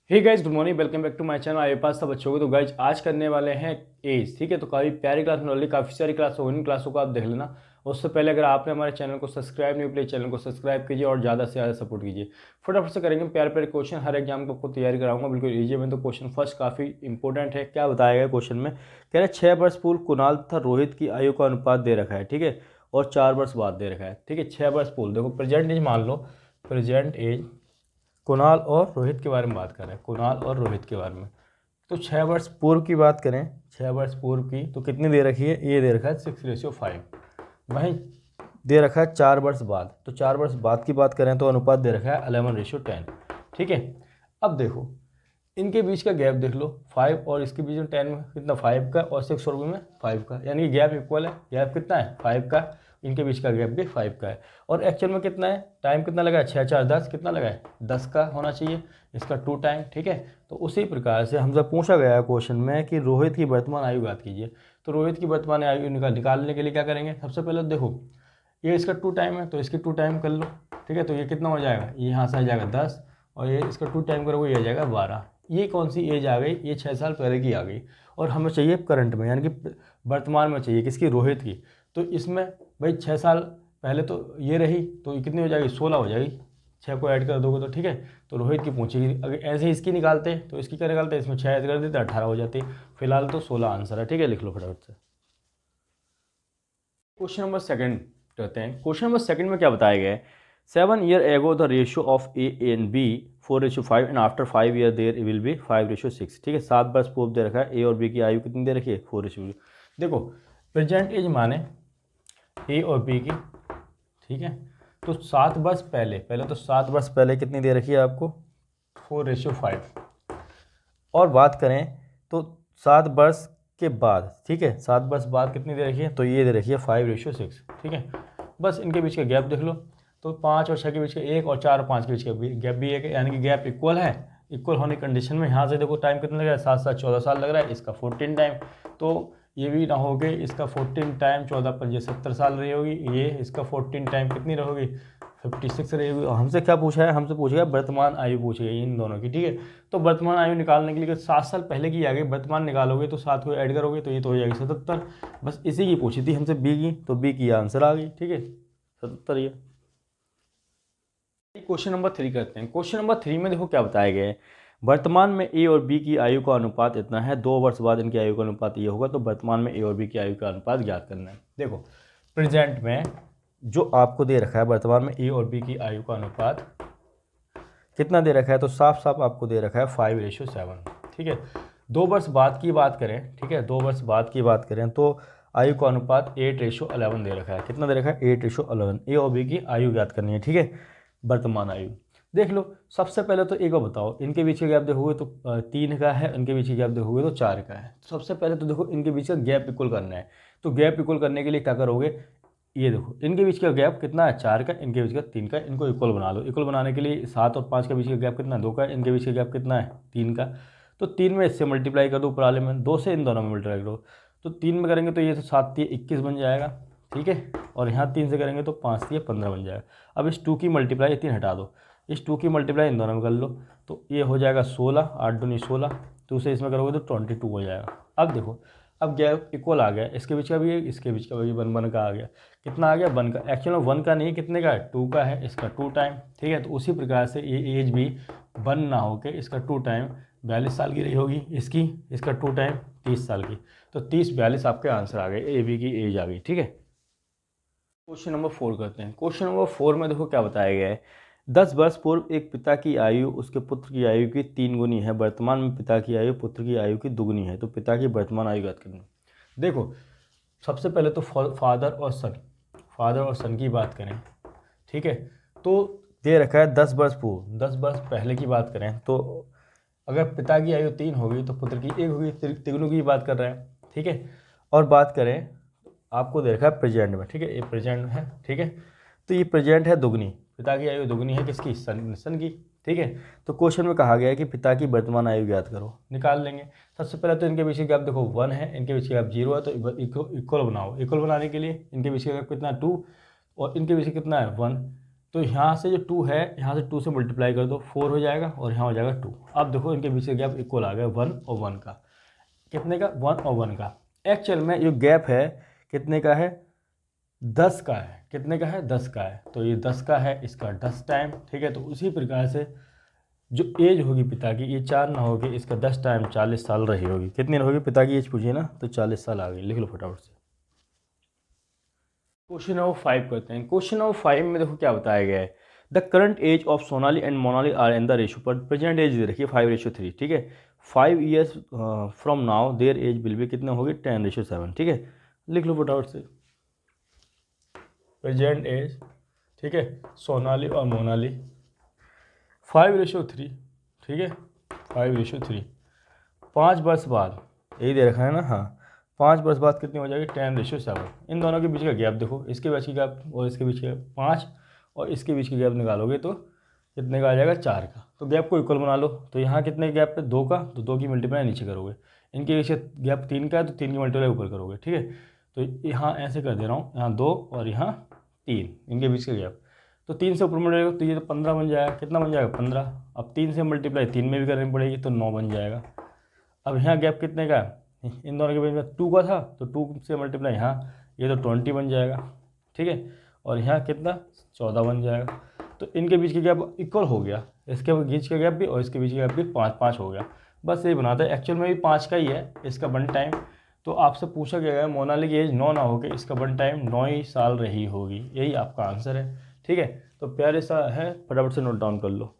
Hey guys, good morning, welcome back to my channel. आए पास सब बच्चों को। तो गाइज आज करने वाले हैं एज, ठीक है। तो काफ़ी प्यारी क्लास मिलने वाली, काफ़ी सारी क्लास होगी, इन क्लासों को आप देख लेना। उससे पहले अगर आपने हमारे चैनल को सब्सक्राइब नहीं किया, चैनल को सब्सक्राइब कीजिए और ज़्यादा से ज़्यादा सपोर्ट कीजिए। फटाफट से करेंगे प्यारे प्यारे क्वेश्चन, हर एग्जाम को आपको तैयारी कराऊंगा बिल्कुल ईजी में। तो क्वेश्चन फर्स्ट काफ़ी इंपॉर्टेंट है। क्या बताया गया क्वेश्चन में? कह रहे 6 वर्ष पूर्व कुणाल तथा रोहित की आयु का अनुपात दे रखा है, ठीक है, और 4 वर्ष बाद दे रखा है, ठीक है। 6 वर्ष पूर्व, देखो प्रेजेंट एज मान लो, प्रेजेंट एज कुणाल और रोहित के बारे में बात कर रहे हैं, कुणाल और रोहित के बारे में। तो 6 वर्ष पूर्व की बात करें, 6 वर्ष पूर्व की तो कितनी दे रखी है? ये दे रखा है 6:5। वहीं दे रखा है 4 वर्ष बाद, तो 4 वर्ष बाद की बात करें तो अनुपात दे रखा है 11:10, ठीक है। अब देखो इनके बीच का गैप देख लो, 5 और इसके बीच में 10 में कितना, 5 का, और 6 और में 5 का, यानी कि गैप इक्वल है। गैप कितना है? 5 का। इनके बीच का गैप भी 5 का है। और एक्चुअल में कितना है? टाइम कितना लगा है? 6 4 10, कितना लगा है? 10 का होना चाहिए इसका 2 टाइम, ठीक है। तो उसी प्रकार से हमसे पूछा गया है क्वेश्चन में कि रोहित की वर्तमान आयु ज्ञात कीजिए। तो रोहित की वर्तमान आयु निकालने के लिए क्या करेंगे? सबसे पहले देखो ये इसका 2 टाइम है तो इसकी 2 टाइम कर लो, ठीक है। तो ये कितना हो जाएगा? ये यहाँ से आ जाएगा 10, और ये इसका 2 टाइम करोगे ये आ जाएगा 12। ये कौन सी एज आ गई? ये 6 साल पहले की आ गई। और हमें चाहिए करंट में, यानी कि वर्तमान में चाहिए, किसकी? रोहित की। तो इसमें भाई 6 साल पहले तो ये रही, तो ये कितनी हो जाएगी? 16 हो जाएगी। 6 को ऐड कर दोगे तो, ठीक है। तो रोहित की पूछेगी। अगर ऐसे ही इसकी निकालते तो इसकी क्या निकालते? इसमें 6 ऐड कर देते 18 हो जाती। फिलहाल तो 16 आंसर है, ठीक है। लिख लो फटाफट से। क्वेश्चन नंबर सेकंड करते हैं। क्वेश्चन नंबर सेकंड में क्या बताया गया है? 7 year ago the ratio of A and B 4:5 and after 5 year there will be 5:6, ठीक है। 7 वर्ष पूर्व दे रखा है। ए और बी की आयु कितनी दे रखी है? 4:2। देखो प्रेजेंट एज माने ए और बी की, ठीक है। तो 7 वर्ष पहले, पहले तो 7 वर्ष पहले कितनी दे रखी है आपको? 4:5। और बात करें तो 7 वर्ष के बाद, ठीक है, 7 वर्ष बाद कितनी दे रखी है? तो ये दे रखी है 5:6, ठीक है। बस इनके बीच का गैप देख लो। तो 5 और 6 के बीच का 1, और 4 और 5 के बीच का गैप भी 1 है, यानी कि गैप इक्वल है। इक्वल होने की कंडीशन में यहाँ से देखो टाइम कितना लग रहा है? 7 7 14 साल लग रहा है, इसका 14 टाइम। तो ये भी ना हो गई, इसका 14 टाइम 14 5 70 साल रही होगी। ये इसका 14 टाइम कितनी रहोगी? 56 रहेगी। हमसे क्या पूछा है? हमसे पूछेगा वर्तमान आयु पूछी गई इन दोनों की, ठीक है। तो वर्तमान आयु निकालने के लिए 7 साल पहले की आ गई, वर्तमान निकालोगे तो 7 को ऐड करोगे तो ये तो हो जाएगी 77। बस इसी की पूछी थी हमसे बी की, तो बी की आंसर आ गई, ठीक है, 77 ये। क्वेश्चन नंबर 3 करते हैं। क्वेश्चन नंबर 3 में देखो क्या बताया गया है। वर्तमान में ए और बी की आयु का अनुपात इतना है, 2 वर्ष बाद इनकी आयु का अनुपात ये होगा। तो वर्तमान में ए और बी की आयु का अनुपात ज्ञात करना है। देखो प्रेजेंट में जो आपको दे रखा है, वर्तमान में ए और बी की आयु का अनुपात कितना दे रखा है? तो साफ साफ आपको दे रखा है 5:7, ठीक है। 2 वर्ष बाद की बात करें, ठीक है, 2 वर्ष बाद की बात करें तो आयु का अनुपात 8:11 दे रखा है। कितना दे रखा है? 8:11। ए और बी की आयु ज्ञात करनी है, ठीक है, वर्तमान आयु। देख लो सबसे पहले तो एक बार बताओ, इनके बीच का गैप देखोगे तो 3 का है, इनके बीच का गैप देखोगे तो 4 का है। सबसे पहले तो देखो इनके बीच का गैप इक्वल करना है। तो गैप इक्वल करने के लिए क्या करोगे? ये देखो इनके बीच का गैप कितना है? 4 का, इनके बीच का 3 का। इनको इक्वल बना लो। इक्वल बनाने के लिए 7 और 5 के बीच का गैप कितना है? 2 का। इनके बीच का गैप कितना है? 3 का। तो 3 में इससे मल्टीप्लाई कर दो, ऊपर वाले में 2 से इन दोनों में मल्टीप्लाई करो। तो 3 में करेंगे तो ये तो 7 3 21 बन जाएगा, ठीक है। और यहाँ 3 से करेंगे तो 5 3 15 बन जाएगा। अब इस 2 की मल्टीप्लाई 3 हटा दो, इस 2 की मल्टीप्लाई इन दोनों में कर लो। तो ये हो जाएगा 16, 8 दूनी 16, 2 से इसमें करोगे तो 22 हो जाएगा। अब देखो अब गैप इक्वल आ गया, इसके बीच का भी है, इसके बीच का भी 1 1 का आ गया। कितना आ गया? 1 का। एक्चुअल में 1 का नहीं, कितने का है? 2 का है, इसका 2 टाइम, ठीक है। तो उसी प्रकार से ये एज भी 1 ना होके इसका 2 टाइम 42 साल की रही होगी, इसकी, इसका 2 टाइम 30 साल की। तो 30 42 आपके आंसर आ गए, ए बी की एज आ गई, ठीक है। क्वेश्चन नंबर 4 करते हैं। क्वेश्चन नंबर 4 में देखो क्या बताया गया है। 10 वर्ष पूर्व एक पिता की आयु उसके पुत्र की आयु की 3 गुनी है। वर्तमान में पिता की आयु पुत्र की आयु की 2 गुनी है। तो पिता की वर्तमान आयु ज्ञात करनी। देखो सबसे पहले तो फादर और सन, फादर और सन की बात करें, ठीक है। तो दे रखा है 10 वर्ष पूर्व, 10 वर्ष पहले की बात करें तो अगर पिता की आयु 3 होगी तो पुत्र की 1 होगी, तिगुनी की बात कर रहे हैं, ठीक है। और बात करें आपको दे रखा है प्रेजेंट में, ठीक है, ये प्रेजेंट है, ठीक है। तो ये प्रेजेंट है दुगनी, पिता की आयु दुगनी है किसकी? सन की, ठीक है। तो क्वेश्चन में कहा गया है कि पिता की वर्तमान आयु ज्ञात करो। निकाल लेंगे। सबसे पहले तो इनके बीच का गैप देखो 1 है, इनके बीच का गैप 0 है, तो इक्वल बनाओ। इक्वल बनाने के लिए इनके बीच का गैप कितना है? 2, और इनके बीच कितना है? 1। तो यहाँ से जो 2 है, यहाँ से 2 से मल्टीप्लाई कर दो, 4 हो जाएगा और यहाँ हो जाएगा 2। अब देखो इनके बीच का गैप इक्वल आ गया 1 और 1 का। कितने का? 1 और 1 का। एक्चुअल में जो गैप है कितने का है? 10 का है। कितने का है? 10 का है। तो ये 10 का है, इसका 10 टाइम, ठीक है। तो उसी प्रकार से जो एज होगी पिता की, ये 4 ना होगी, इसका 10 टाइम 40 साल रही होगी। कितनी होगी पिता की एज पूछिए ना, तो 40 साल आ गई। लिख लो फटाफट से। क्वेश्चन नंबर 5 करते हैं। क्वेश्चन नंबर 5 में देखो क्या बताया गया है। The current age of Sonali and Monali are in the ratio, पर प्रेजेंट एज दे रखिए 5:3, ठीक है। 5 years from now their age will be, कितने होगी? 10:7, ठीक है। लिख लो फटाफट से। प्रेजेंट एज, ठीक है, सोनाली और मोनाली 5:3, ठीक है, 5:3। 5 वर्ष बाद, यही दे रखा है ना, हाँ, 5 वर्ष बाद कितनी हो जाएगी? 10:7। इन दोनों के बीच का गैप देखो, इसके बीच की गैप और इसके बीच का 5 और इसके बीच की गैप निकालोगे तो कितने का आ जाएगा? 4 का। तो गैप को इक्वल बना लो। तो यहाँ कितने गैप है? 2 का, तो 2 की मल्टीप्लाई नीचे करोगे। इनके बीच गैप 3 का है, तो 3 की मल्टीप्लाई ऊपर करोगे, ठीक है। तो यहाँ ऐसे कर दे रहा हूँ, यहाँ 2 और यहाँ 3, इनके बीच का गैप। तो 3 से ऊपर मल्टीप्लाई तो ये तो 15 बन जाएगा। कितना बन जाएगा? 15। अब 3 से मल्टीप्लाई 3 में भी करनी पड़ेगी, तो 9 बन जाएगा। अब यहाँ गैप कितने का है? इन दोनों के बीच में 2 का था, तो 2 से मल्टीप्लाई यहाँ, ये तो 20 बन जाएगा, ठीक है। और यहाँ कितना? 14 बन जाएगा। तो इनके बीच की गैप इक्वल हो गया, इसके बीच का गैप भी और इसके बीच का गैप भी 5-5 हो गया। बस यही बनाता है। एक्चुअल में भी 5 का ही है इसका बन टाइम। तो आपसे पूछा गया है मोनाली की एज 9 ना होकर इसका बन टाइम 9 ही साल रही होगी। यही आपका आंसर है, ठीक है। तो प्यारे सा है, फटाफट से नोट डाउन कर लो।